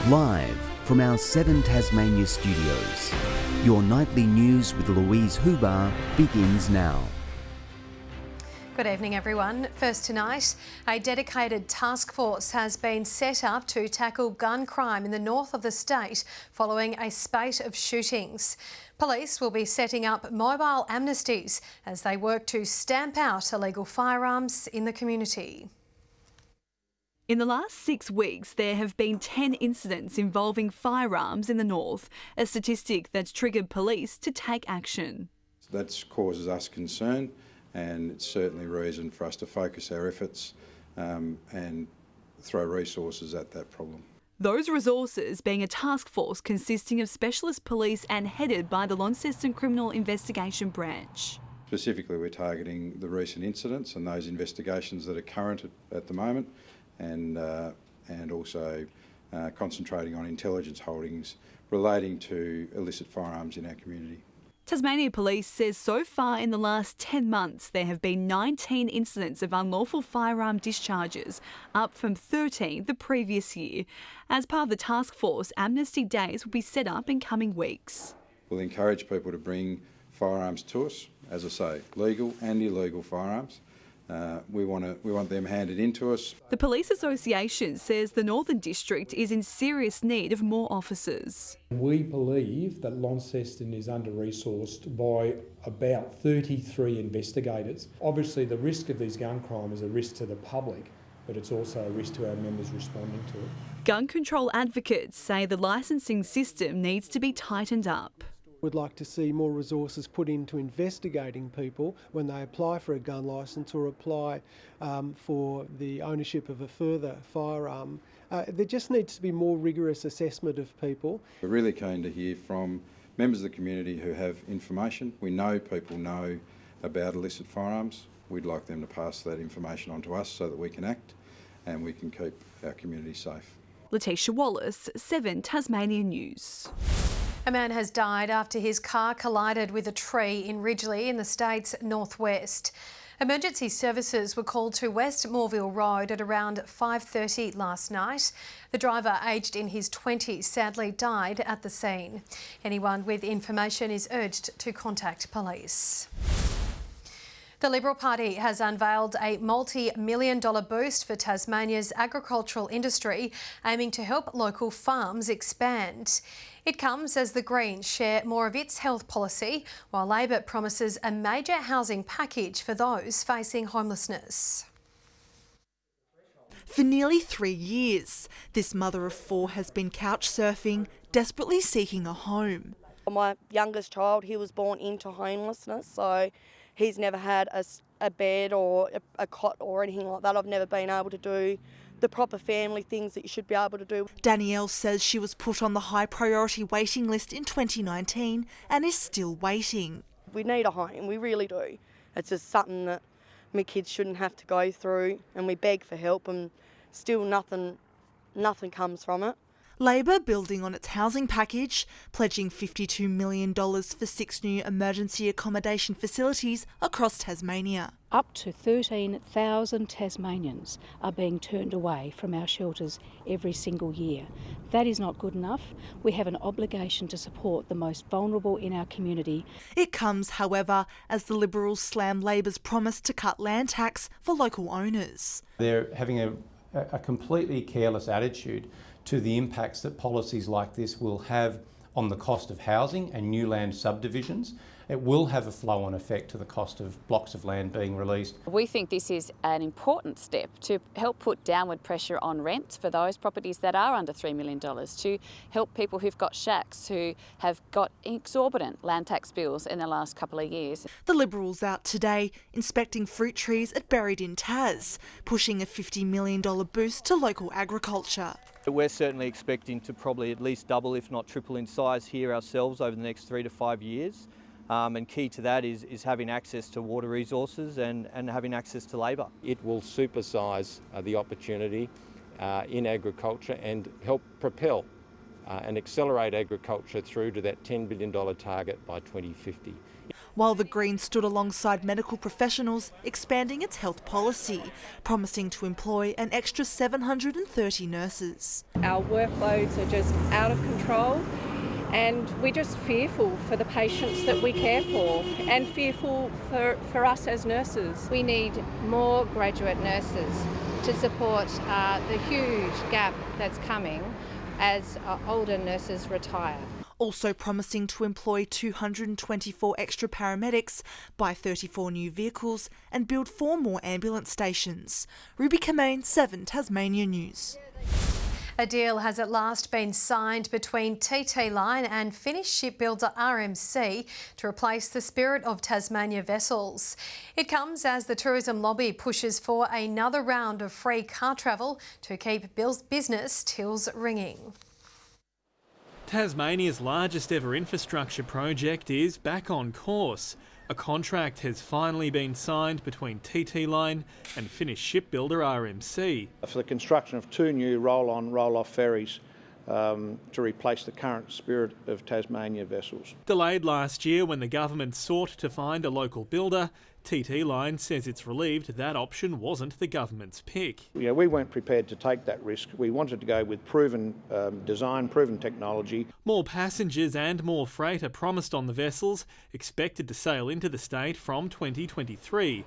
Live from our 7 Tasmania studios, your nightly news with Louise Huber begins now. Good evening, everyone. First tonight, a dedicated task force has been set up to tackle gun crime in the north of the state following a spate of shootings. Police will be setting up mobile amnesties as they work to stamp out illegal firearms in the community. In the last 6 weeks, there have been 10 incidents involving firearms in the north, a statistic that's triggered police to take action. That causes us concern, and it's certainly reason for us to focus our efforts and throw resources at that problem. Those resources being a task force consisting of specialist police and headed by the Launceston Criminal Investigation Branch. Specifically, we're targeting the recent incidents and those investigations that are current at the moment, and also concentrating on intelligence holdings relating to illicit firearms in our community. Tasmania Police says so far in the last 10 months there have been 19 incidents of unlawful firearm discharges, up from 13 the previous year. As part of the task force, amnesty days will be set up in coming weeks. We'll encourage people to bring firearms to us, as I say, legal and illegal firearms. We want them handed in to us. The Police Association says the Northern District is in serious need of more officers. We believe that Launceston is under-resourced by about 33 investigators. Obviously, the risk of these gun crime is a risk to the public, but it's also a risk to our members responding to it. Gun control advocates say the licensing system needs to be tightened up. We'd like to see more resources put into investigating people when they apply for a gun licence or apply for the ownership of a further firearm. There just needs to be more rigorous assessment of people. We're really keen to hear from members of the community who have information. We know people know about illicit firearms. We'd like them to pass that information on to us so that we can act and we can keep our community safe. LETITIA Wallace, 7 Tasmania News. A man has died after his car collided with a tree in Ridgely in the state's northwest. Emergency services were called to West Moreville Road at around 5:30 last night. The driver, aged in his 20s, sadly died at the scene. Anyone with information is urged to contact police. The Liberal Party has unveiled a multi-million-dollar boost for Tasmania's agricultural industry, aiming to help local farms expand. It comes as the Greens share more of its health policy, while Labor promises a major housing package for those facing homelessness. For nearly 3 years, this mother of 4 has been couch surfing, desperately seeking a home. My youngest child, he was born into homelessness, so he's never had a bed or a cot or anything like that. I've never been able to do the proper family things that you should be able to do. Danielle says she was put on the high priority waiting list in 2019 and is still waiting. We need a home, we really do. It's just something that my kids shouldn't have to go through, and we beg for help and still nothing comes from it. Labor building on its housing package, pledging $52 million for 6 new emergency accommodation facilities across Tasmania. Up to 13,000 Tasmanians are being turned away from our shelters every single year. That is not good enough. We have an obligation to support the most vulnerable in our community. It comes, however, as the Liberals slam Labor's promise to cut land tax for local owners. They're having a completely careless attitude to the impacts that policies like this will have on the cost of housing and new land subdivisions. It will have a flow-on effect to the cost of blocks of land being released. We think this is an important step to help put downward pressure on rents for those properties that are under $3 million, to help people who've got shacks who have got exorbitant land tax bills in the last couple of years. The Liberals out today inspecting fruit trees at BERRIED in Tas, pushing a $50 million boost to local agriculture. We're certainly expecting to probably at least double, if not triple in size here ourselves over the next 3 to 5 years. And key to that is having access to water resources and having access to labour. It will supersise the opportunity in agriculture and help propel and accelerate agriculture through to that $10 billion target by 2050. While the Greens stood alongside medical professionals, expanding its health policy, promising to employ an extra 730 nurses. Our workloads are just out of control, and we're just fearful for the patients that we care for and fearful for us as nurses. We need more graduate nurses to support the huge gap that's coming as older nurses retire. Also promising to employ 224 extra paramedics, buy 34 new vehicles and build 4 more ambulance stations. Ruby COMMANE, 7 Tasmania News. A deal has at last been signed between TT Line and Finnish shipbuilder RMC to replace the Spirit of Tasmania vessels. It comes as the tourism lobby pushes for another round of free car travel to keep business tills ringing. Tasmania's largest ever infrastructure project is back on course. A contract has finally been signed between TT Line and Finnish shipbuilder RMC. For the construction of 2 new roll-on, roll-off ferries to replace the current Spirit of Tasmania vessels. Delayed last year when the government sought to find a local builder, TT Line says it's relieved that option wasn't the government's pick. Yeah, we weren't prepared to take that risk. We wanted to go with proven design, proven technology. More passengers and more freight are promised on the vessels, expected to sail into the state from 2023.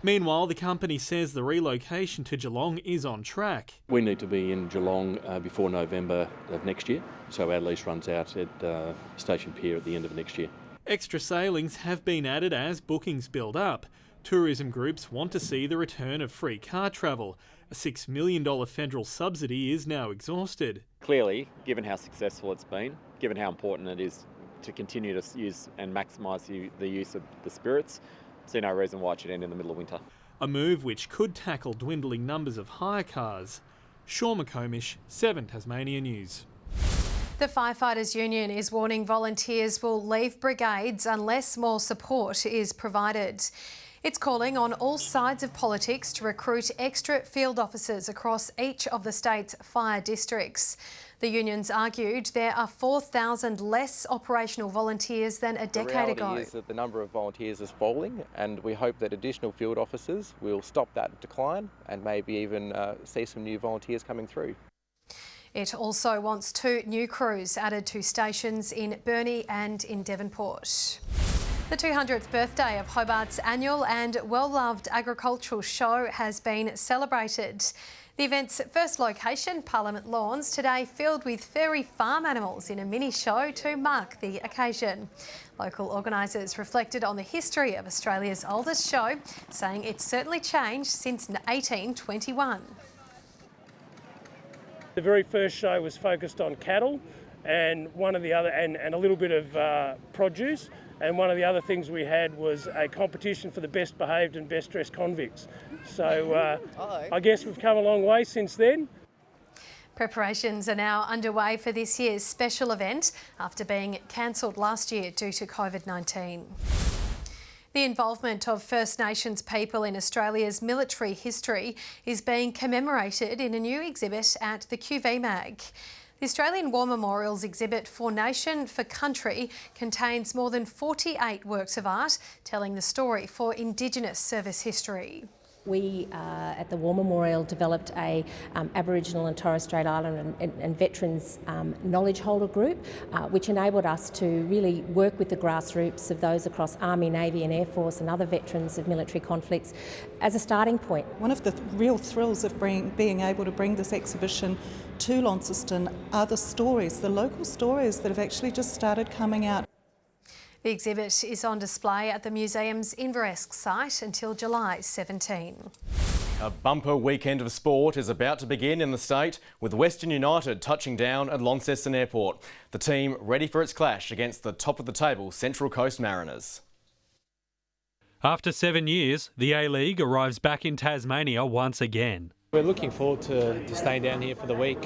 Meanwhile, the company says the relocation to Geelong is on track. We need to be in Geelong before November of next year, so our lease runs out at Station Pier at the end of next year. Extra sailings have been added as bookings build up. Tourism groups want to see the return of free car travel. A $6 million federal subsidy is now exhausted. Clearly, given how successful it's been, given how important it is to continue to use and maximise the use of the Spirits, I see no reason why it should end in the middle of winter. A move which could tackle dwindling numbers of hire cars. Sean McComish, 7 Tasmania News. The Firefighters Union is warning volunteers will leave brigades unless more support is provided. It's calling on all sides of politics to recruit extra field officers across each of the state's fire districts. The unions argued there are 4,000 less operational volunteers than a decade ago. The reality is that the number of volunteers is falling, and we hope that additional field officers will stop that decline and maybe even see some new volunteers coming through. It also wants 2 new crews added to stations in Bennie and in Devonport. The 200th birthday of Hobart's annual and well-loved agricultural show has been celebrated. The event's first location, Parliament Lawns, today filled with furry farm animals in a mini show to mark the occasion. Local organisers reflected on the history of Australia's oldest show, saying it's certainly changed since 1821. The very first show was focused on cattle and a little bit of produce. And one of the other things we had was a competition for the best behaved and best dressed convicts. So I guess we've come a long way since then. Preparations are now underway for this year's special event after being cancelled last year due to COVID-19. The involvement of First Nations people in Australia's military history is being commemorated in a new exhibit at the QV Mag. The Australian War Memorials exhibit For Nation, For Country contains more than 48 works of art telling the story for Indigenous service history. We at the War Memorial developed a Aboriginal and Torres Strait Islander and veterans knowledge holder group, which enabled us to really work with the grassroots of those across Army, Navy and Air Force and other veterans of military conflicts as a starting point. One of the real thrills of being able to bring this exhibition to Launceston are the stories, the local stories that have actually just started coming out. The exhibit is on display at the museum's Inveresk site until July 17. A bumper weekend of sport is about to begin in the state, with Western United touching down at Launceston Airport. The team ready for its clash against the top-of-the-table Central Coast Mariners. After 7 years, the A-League arrives back in Tasmania once again. We're looking forward to staying down here for the week.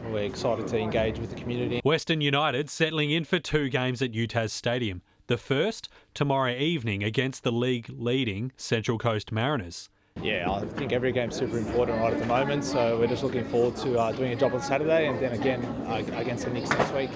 We're excited to engage with the community. Western United settling in for 2 games at UTAS Stadium. The first, tomorrow evening against the league-leading Central Coast Mariners. Yeah, I think every game's super important right at the moment, so we're just looking forward to doing a job on Saturday and then again against the Knicks next week.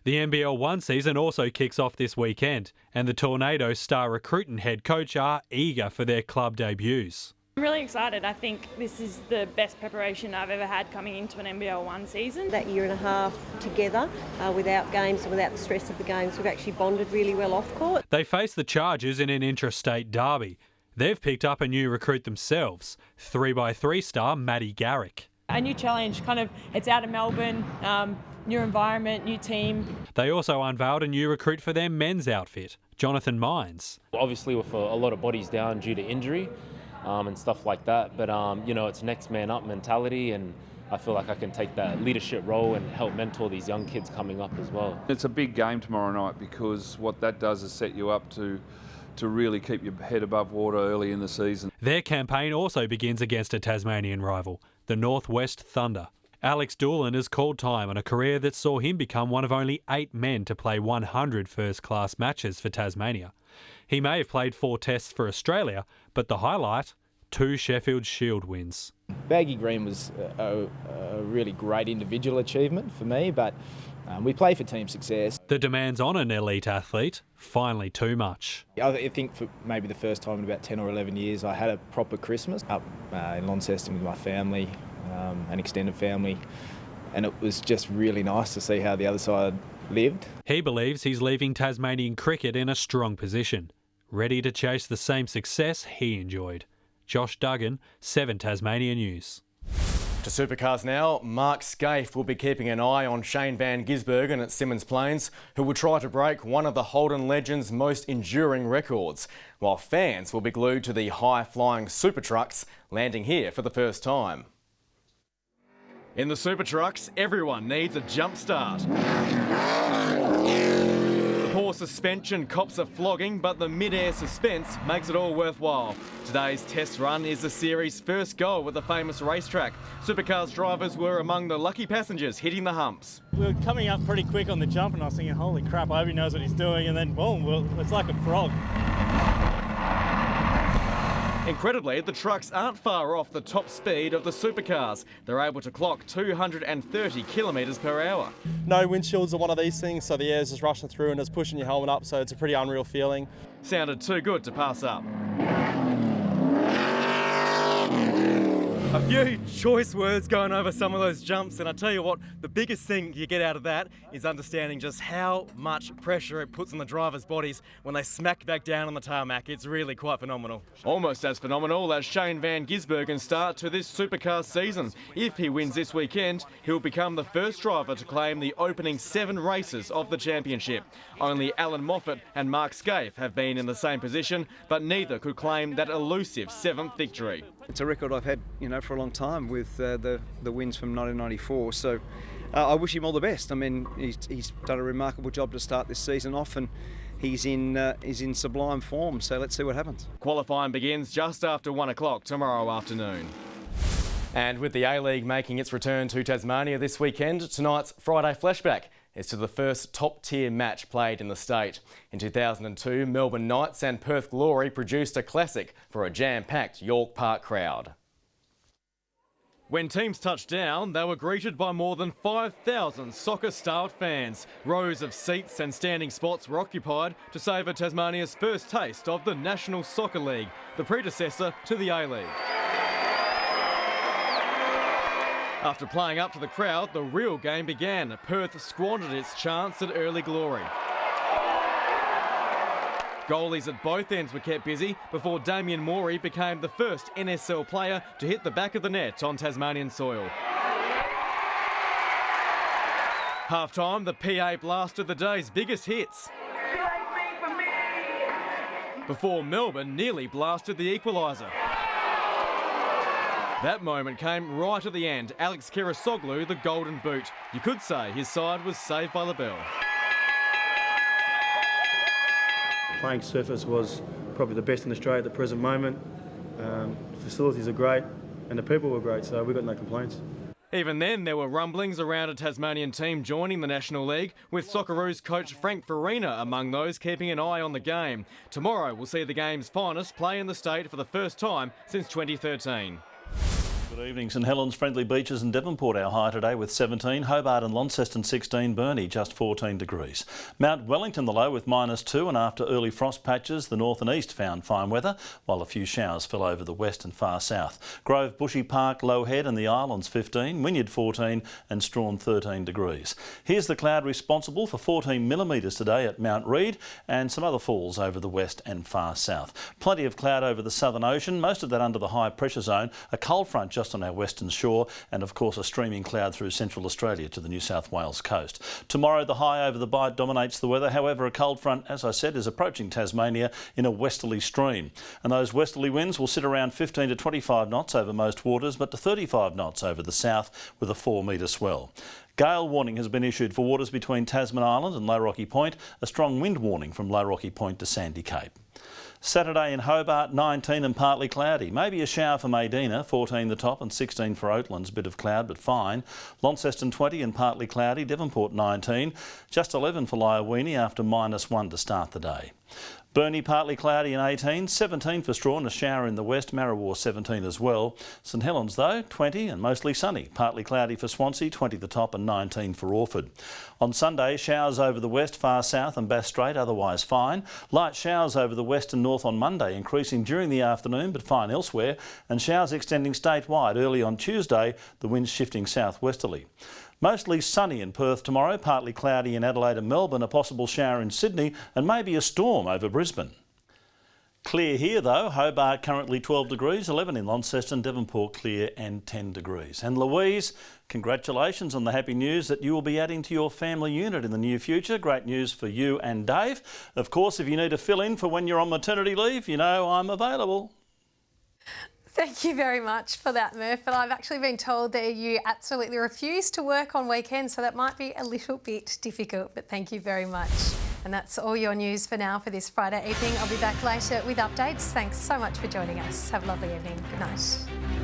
The NBL 1 season also kicks off this weekend, and the Tornadoes star recruit and head coach are eager for their club debuts. I'm really excited. I think this is the best preparation I've ever had coming into an NBL 1 season. That year and a half together, without games and without the stress of the games, we've actually bonded really well off court. They face the Chargers in an intrastate derby. They've picked up a new recruit themselves, 3x3 star Maddie Garrick. A new challenge, it's out of Melbourne, new environment, new team. They also unveiled a new recruit for their men's outfit, Jonathan Mines. Obviously with a lot of bodies down due to injury and stuff like that, but it's next man up mentality, and I feel like I can take that leadership role and help mentor these young kids coming up as well. It's a big game tomorrow night because what that does is set you up to really keep your head above water early in the season. Their campaign also begins against a Tasmanian rival, the Northwest Thunder. Alex Doolan has called time on a career that saw him become one of only 8 men to play 100 first-class matches for Tasmania. He may have played 4 tests for Australia, but the highlight, 2 Sheffield Shield wins. Baggy Green was a really great individual achievement for me, but we play for team success. The demands on an elite athlete, finally too much. I think for maybe the first time in about 10 or 11 years I had a proper Christmas up in Launceston with my family, an extended family, and it was just really nice to see how the other side lived. He believes he's leaving Tasmanian cricket in a strong position, ready to chase the same success he enjoyed. Josh Duggan, 7 Tasmania News. To supercars now, Mark Skaife will be keeping an eye on Shane Van Gisbergen at Symmons Plains, who will try to break one of the Holden legend's most enduring records, while fans will be glued to the high-flying super trucks landing here for the first time. In the super trucks, everyone needs a jump start. The poor suspension cops a flogging, but the mid-air suspense makes it all worthwhile. Today's test run is the series' first go at the famous racetrack. Supercars drivers were among the lucky passengers hitting the humps. We were coming up pretty quick on the jump and I was thinking, holy crap, I hope he knows what he's doing, and then boom, well, it's like a frog. Incredibly, the trucks aren't far off the top speed of the supercars. They're able to clock 230 kilometres per hour. No windshields are one of these things, so the air's just rushing through and it's pushing your helmet up, so it's a pretty unreal feeling. Sounded too good to pass up. A few choice words going over some of those jumps, and I tell you what, the biggest thing you get out of that is understanding just how much pressure it puts on the drivers' bodies when they smack back down on the tarmac. It's really quite phenomenal. Almost as phenomenal as Shane Van Gisbergen's start to this supercar season. If he wins this weekend, he'll become the first driver to claim the opening 7 races of the championship. Only Alan Moffat and Mark Skaife have been in the same position, but neither could claim that elusive 7th victory. It's a record I've had, for a long time with the wins from 1994. So I wish him all the best. I mean, he's done a remarkable job to start this season off, and he's in sublime form. So let's see what happens. Qualifying begins just after 1 o'clock tomorrow afternoon. And with the A-League making its return to Tasmania this weekend, tonight's Friday flashback is to the first top-tier match played in the state. In 2002, Melbourne Knights and Perth Glory produced a classic for a jam-packed York Park crowd. When teams touched down, they were greeted by more than 5,000 soccer-starved fans. Rows of seats and standing spots were occupied to savour Tasmania's first taste of the National Soccer League, the predecessor to the A-League. After playing up to the crowd, the real game began. Perth squandered its chance at early glory. Goalies at both ends were kept busy before Damien Morey became the first NSL player to hit the back of the net on Tasmanian soil. Half-time, the PA blasted the day's biggest hits, before Melbourne nearly blasted the equaliser. That moment came right at the end. Alex Kirasoglu, the golden boot. You could say his side was saved by the bell. Playing surface was probably the best in Australia at the present moment. The facilities are great and the people were great, so we got no complaints. Even then, there were rumblings around a Tasmanian team joining the National League, with Socceroos coach Frank Farina among those keeping an eye on the game. Tomorrow will see the game's finest play in the state for the first time since 2013. Good evening. St Helens, Friendly Beaches and Devonport our high today with 17, Hobart and Launceston 16, BERRIED just 14 degrees. Mount Wellington the low with -2, and after early frost patches the north and east found fine weather while a few showers fell over the west and far south. Grove, Bushy Park, Low Head and the Islands 15, Wynyard 14 and Strawn 13 degrees. Here's the cloud responsible for 14 millimetres today at Mount Reid and some other falls over the west and far south. Plenty of cloud over the Southern Ocean, most of that under the high pressure zone, a cold front just on our western shore and of course a streaming cloud through Central Australia to the New South Wales coast. Tomorrow the high over the Bight dominates the weather, however a cold front, as I said, is approaching Tasmania in a westerly stream, and those westerly winds will sit around 15 to 25 knots over most waters but to 35 knots over the south with a 4-metre swell. Gale warning has been issued for waters between Tasman Island and Low Rocky Point, a strong wind warning from Low Rocky Point to Sandy Cape. Saturday in Hobart, 19 and partly cloudy. Maybe a shower for Medina, 14 the top and 16 for Oatlands, bit of cloud but fine. Launceston 20 and partly cloudy, Devonport 19, just 11 for Lyowini after -1 to start the day. Bernie partly cloudy and 18, 17 for Strawn, a shower in the west, Marrawar 17 as well. St Helens though, 20 and mostly sunny. Partly cloudy for Swansea, 20 the top and 19 for Orford. On Sunday, showers over the west, far south and Bass Strait, otherwise fine. Light showers over the west and north on Monday, increasing during the afternoon but fine elsewhere, and showers extending statewide early on Tuesday, the winds shifting southwesterly. Mostly sunny in Perth tomorrow, partly cloudy in Adelaide and Melbourne, a possible shower in Sydney and maybe a storm over Brisbane. Clear here though, Hobart currently 12 degrees, 11 in Launceston, Devonport clear and 10 degrees. And Louise, congratulations on the happy news that you will be adding to your family unit in the near future. Great news for you and Dave. Of course, if you need to fill in for when you're on maternity leave, you know I'm available. Thank you very much for that, Murph. But I've actually been told that you absolutely refuse to work on weekends, so that might be a little bit difficult, but thank you very much. And that's all your news for now for this Friday evening. I'll be back later with updates. Thanks so much for joining us. Have a lovely evening. Good night.